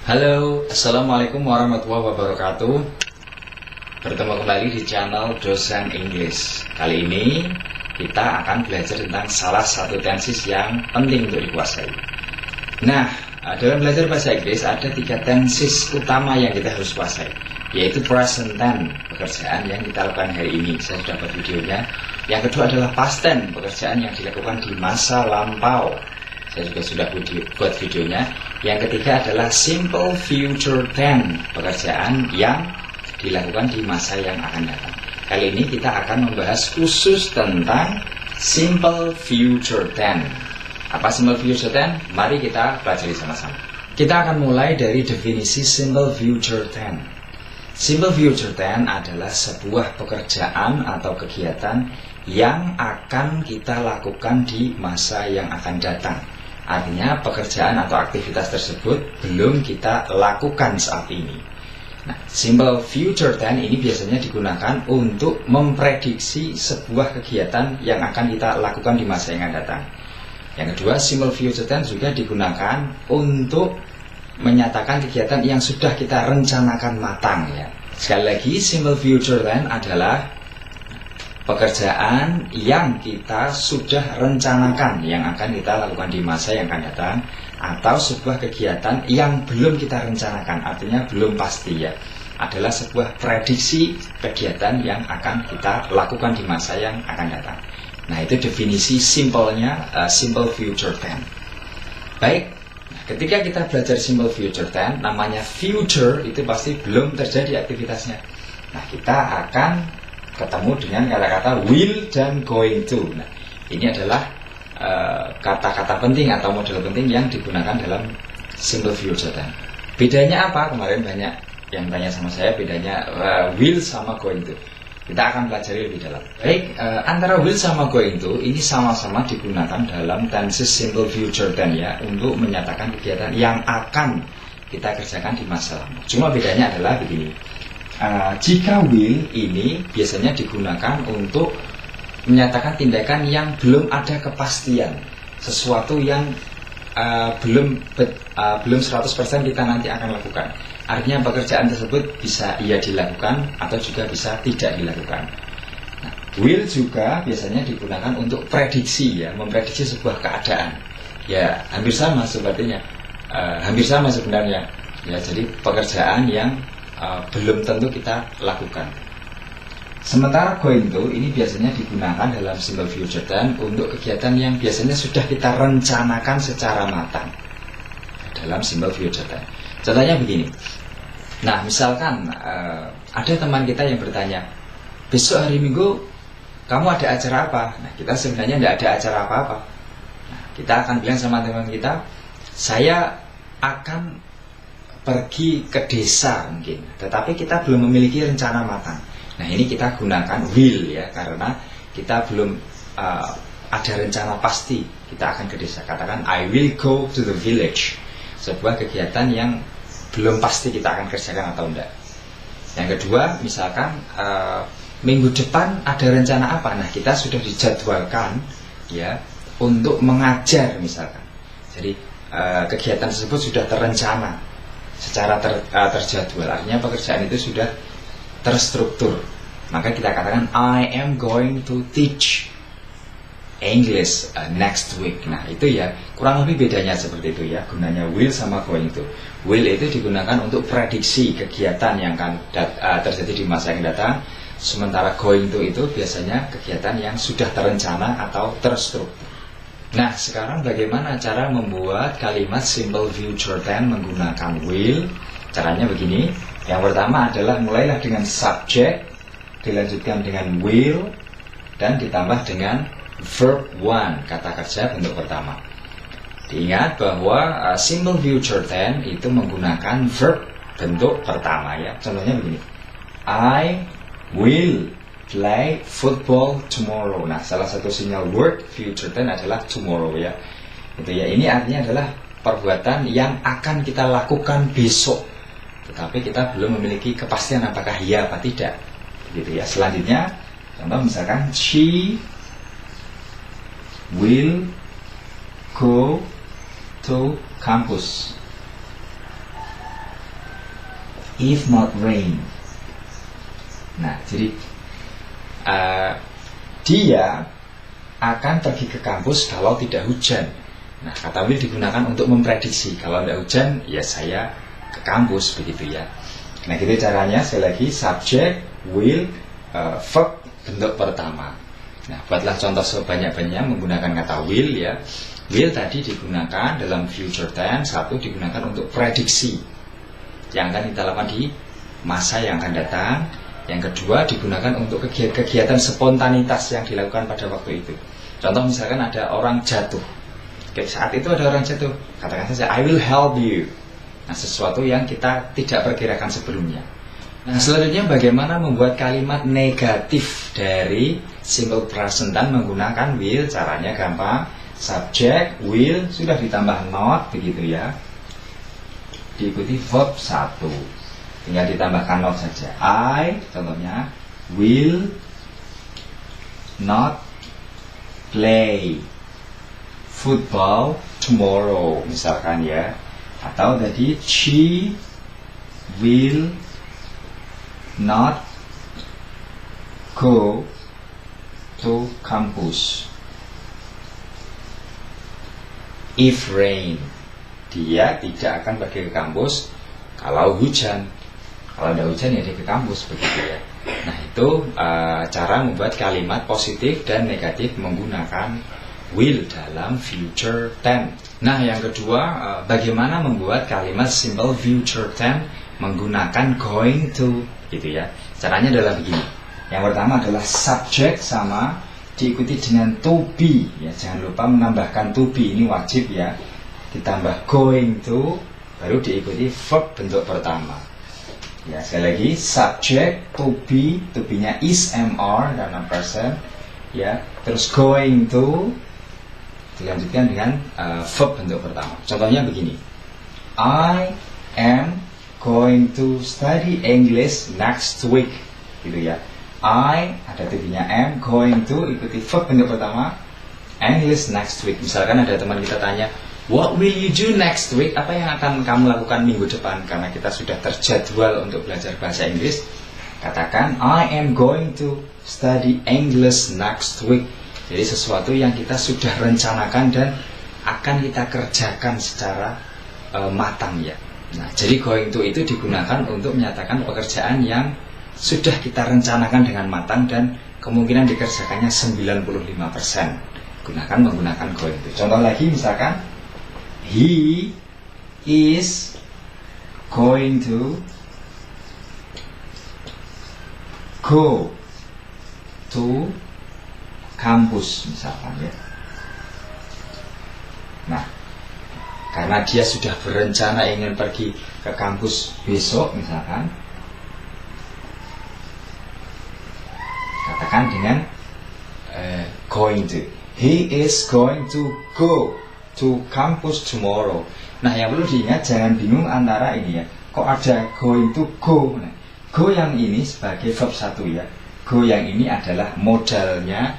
Halo, Assalamualaikum warahmatullahi wabarakatuh. Bertemu kembali di channel Dosen English. Kali ini kita akan belajar tentang salah satu tenses yang penting untuk dikuasai. Nah, dalam belajar bahasa Inggris ada 3 tenses utama yang kita harus kuasai, yaitu present tense, pekerjaan yang kita lakukan hari ini. Saya sudah buat videonya. Yang kedua adalah past tense, pekerjaan yang dilakukan di masa lampau. Saya juga sudah buat videonya. Yang ketiga adalah simple future tense, pekerjaan yang dilakukan di masa yang akan datang. Kali ini kita akan membahas khusus tentang simple future tense. Apa simple future tense? Mari kita pelajari sama-sama. Kita akan mulai dari definisi simple future tense. Simple future tense adalah sebuah pekerjaan atau kegiatan yang akan kita lakukan di masa yang akan datang. Artinya pekerjaan atau aktivitas tersebut belum kita lakukan saat ini. Nah, simple future tense ini biasanya digunakan untuk memprediksi sebuah kegiatan yang akan kita lakukan di masa yang akan datang. Yang kedua, simple future tense juga digunakan untuk menyatakan kegiatan yang sudah kita rencanakan matang ya. Sekali lagi, simple future tense adalah pekerjaan yang kita sudah rencanakan yang akan kita lakukan di masa yang akan datang, atau sebuah kegiatan yang belum kita rencanakan, artinya belum pasti ya, adalah sebuah prediksi kegiatan yang akan kita lakukan di masa yang akan datang. Nah, itu definisi simpelnya simple future tense. Baik, ketika kita belajar simple future tense, namanya future itu pasti belum terjadi aktivitasnya. Nah, kita akan ketemu dengan kata-kata will dan going to. Nah, ini adalah kata-kata penting atau model penting yang digunakan dalam simple future tense. Bedanya apa? Kemarin banyak yang tanya sama saya, bedanya will sama going to. Kita akan pelajari lebih dalam. Baik, antara will sama going to ini sama-sama digunakan dalam tenses simple future tense ya, untuk menyatakan kegiatan yang akan kita kerjakan di masa lalu. Cuma bedanya adalah begini. Jika will ini biasanya digunakan untuk menyatakan tindakan yang belum ada kepastian, sesuatu yang belum 100% kita nanti akan lakukan. Artinya pekerjaan tersebut bisa iya dilakukan atau juga bisa tidak dilakukan. Nah, will juga biasanya digunakan untuk prediksi ya, memprediksi sebuah keadaan. Ya, hampir sama sepertinya, hampir sama sebenarnya. Ya, jadi pekerjaan yang belum tentu kita lakukan. Sementara going to ini biasanya digunakan dalam simple future tense untuk kegiatan yang biasanya sudah kita rencanakan secara matang dalam simple future tense. Contohnya begini. Nah, misalkan ada teman kita yang bertanya, besok hari Minggu kamu ada acara apa? Nah, kita sebenarnya tidak ada acara apa-apa. Nah, kita akan bilang sama teman kita, saya akan pergi ke desa mungkin, tetapi kita belum memiliki rencana matang. Nah, ini kita gunakan will ya, karena kita belum ada rencana pasti kita akan ke desa. Katakan I will go to the village, sebuah kegiatan yang belum pasti kita akan kerjakan atau enggak. Yang kedua, misalkan minggu depan ada rencana apa? Nah, kita sudah dijadwalkan ya untuk mengajar misalkan. Jadi kegiatan tersebut sudah terencana secara terjadwal, artinya pekerjaan itu sudah terstruktur. Maka kita katakan I am going to teach English next week. Nah, itu ya kurang lebih bedanya seperti itu ya, gunanya will sama going to. Will itu digunakan untuk prediksi kegiatan yang akan terjadi di masa yang datang, sementara going to itu biasanya kegiatan yang sudah terencana atau terstruktur. Nah, sekarang bagaimana cara membuat kalimat simple future tense menggunakan will? Caranya begini. Yang pertama adalah mulailah dengan subject, dilanjutkan dengan will, dan ditambah dengan verb one, kata kerja bentuk pertama. Diingat bahwa simple future tense itu menggunakan verb bentuk pertama ya. Contohnya begini. I will play football tomorrow. Nah, salah satu sinyal word future tense adalah tomorrow ya. Itu ya. Ini artinya adalah perbuatan yang akan kita lakukan besok, tetapi kita belum memiliki kepastian apakah iya apa tidak. Gitu ya. Selanjutnya, contoh misalkan she will go to campus. if not rain. Nah, jadi dia akan pergi ke kampus kalau tidak hujan. Nah, kata will digunakan untuk memprediksi. Kalau tidak hujan, ya saya ke kampus, begitu ya. Nah, gitu caranya. Sekali lagi, subject, will, verb bentuk pertama. Nah, buatlah contoh sebanyak-banyaknya menggunakan kata will ya. Will tadi digunakan dalam future tense, satu digunakan untuk prediksi yang akan kita lakukan di masa yang akan datang. Yang kedua digunakan untuk kegiatan spontanitas yang dilakukan pada waktu itu. Contoh misalkan ada orang jatuh. Saat itu ada orang jatuh, katakan saja I will help you. Nah, sesuatu yang kita tidak perkirakan sebelumnya. Nah, selanjutnya bagaimana membuat kalimat negatif dari simple present tense menggunakan will? Caranya gampang. Subject, will, sudah ditambah not, begitu ya. Diikuti verb 1. Tinggal ditambahkan not saja. I, contohnya, will not play football tomorrow, misalkan ya. Atau tadi she will not go to campus if rain. Dia tidak akan pergi ke kampus kalau hujan. Kalau tidak hujan ya dia ke kampus, begitu ya. Nah, itu cara membuat kalimat positif dan negatif menggunakan will dalam future tense. Nah, yang kedua, bagaimana membuat kalimat simple future tense menggunakan going to, gitu ya. Caranya adalah begini. Yang pertama adalah subject sama diikuti dengan to be ya. Jangan lupa menambahkan to be, ini wajib ya. Ditambah going to, baru diikuti verb bentuk pertama. Ya, sekali lagi, subject to be-nya is, mr dalam present ya. Terus going to dilanjutkan dengan verb bentuk pertama. Contohnya begini. I am going to study English next week, gitu ya. I ada to-nya am, going to ikuti verb bentuk pertama, English next week. Misalkan ada teman kita tanya, what will you do next week? Apa yang akan kamu lakukan minggu depan? Karena kita sudah terjadwal untuk belajar bahasa Inggris. Katakan, I am going to study English next week. Jadi sesuatu yang kita sudah rencanakan dan akan kita kerjakan secara matang ya. Nah, jadi going to itu digunakan untuk menyatakan pekerjaan yang sudah kita rencanakan dengan matang dan kemungkinan dikerjakannya 95%. Gunakan menggunakan going to. Contoh lagi misalkan, he is going to go to kampus, misalkan ya. Nah, karena dia sudah berencana ingin pergi ke kampus besok, misalkan, katakan dengan going to. He is going to go to campus tomorrow. Nah, yang perlu diingat, jangan bingung antara ini ya. Kok ada going to go? Nah, go yang ini sebagai verb 1 ya. Go yang ini adalah modalnya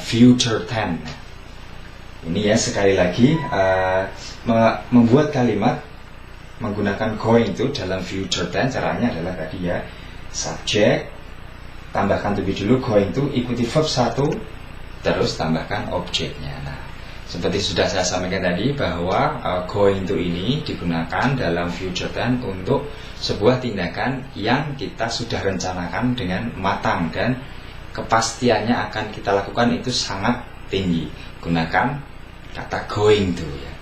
future tense. Nah, ini ya sekali lagi membuat kalimat menggunakan going to dalam future tense. Caranya adalah tadi ya, subject tambahkan to be dulu, going to ikuti verb 1 terus tambahkan objeknya. Nah, seperti sudah saya sampaikan tadi bahwa going to ini digunakan dalam future tense untuk sebuah tindakan yang kita sudah rencanakan dengan matang dan kepastiannya akan kita lakukan itu sangat tinggi. Gunakan kata going to ya.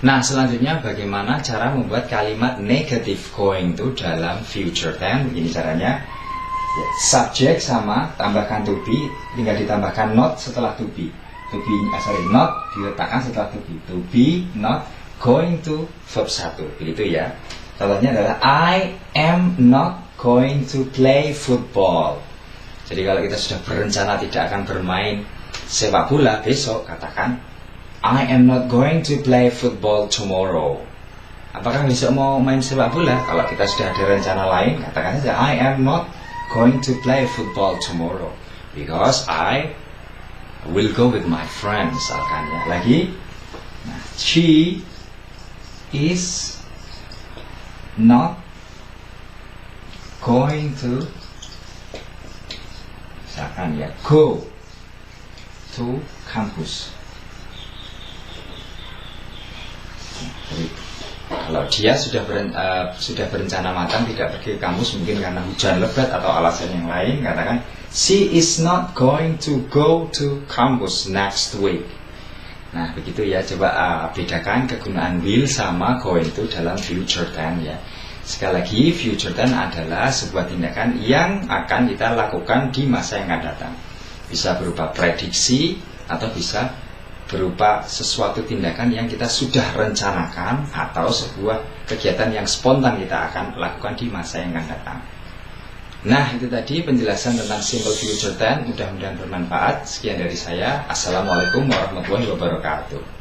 Nah, selanjutnya bagaimana cara membuat kalimat negatif going to dalam future tense? Begini caranya. Ya, subject sama tambahkan to be, tinggal ditambahkan not setelah to be. Not diletakkan setelah to be. To be, not, going to, verb 1. Begitu ya. Contohnya adalah I am not going to play football. Jadi kalau kita sudah berencana tidak akan bermain sepak bola besok, katakan I am not going to play football tomorrow. Apakah besok mau main sepak bola? Kalau kita sudah ada rencana lain, katakan saja I am not going to play football tomorrow because I will go with my friends, misalkan ya. Lagi, nah, she is not going to, misalkan ya, go to campus. Jadi, kalau dia sudah berencana matang tidak pergi ke kampus, mungkin karena hujan lebat atau alasan yang lain, katakan she is not going to go to campus next week. Nah begitu ya, coba bedakan kegunaan will sama going to dalam future tense ya. Sekali lagi, future tense adalah sebuah tindakan yang akan kita lakukan di masa yang akan datang. Bisa berupa prediksi atau bisa berupa sesuatu tindakan yang kita sudah rencanakan atau sebuah kegiatan yang spontan kita akan lakukan di masa yang akan datang. Nah itu tadi penjelasan tentang simple future tense, mudah-mudahan bermanfaat. Sekian dari saya. Assalamualaikum warahmatullahi wabarakatuh.